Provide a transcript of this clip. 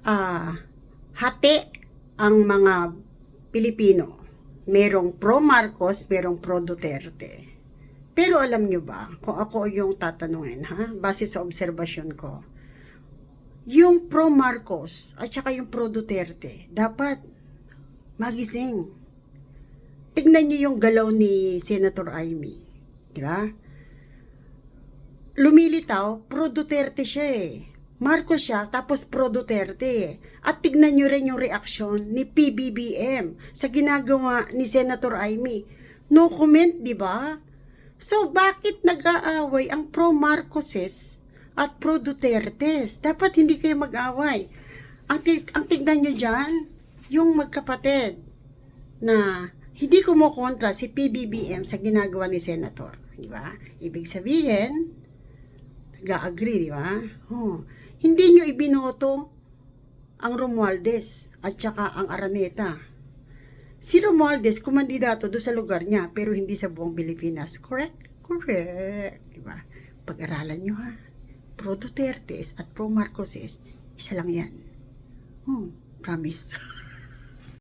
ah, hati ang mga Pilipino. Merong pro Marcos, merong pro Duterte. Pero alam nyo ba, kung ako yung tatanungin, base sa obserbasyon ko, yung pro Marcos at saka yung pro Duterte, dapat magising. Tignan nyo yung galaw ni Senator Amy. Di ba? Lumilitaw, pro Duterte siya eh. Marcos siya, tapos pro Duterte. At tignan nyo rin yung reaksyon ni PBBM sa ginagawa ni Senator Amy. No comment, di ba? So, bakit nag-aaway ang pro Marcoses at pro Dutertes? Dapat hindi kayo mag-away. Ang tignan nyo dyan, yung magkapatid na hindi kumukontra si PBBM sa ginagawa ni Senator. Di ba? Ibig sabihin, nag-agree, di ba? Hindi nyo ibinoto ang Romualdez at saka ang Araneta. Si Romualdez, kumandidato doon sa lugar niya, pero hindi sa buong Pilipinas. Correct? Correct. Diba? Pag-aralan nyo ha. Pro Dutertes at pro Marcoses, isa lang yan. Promise.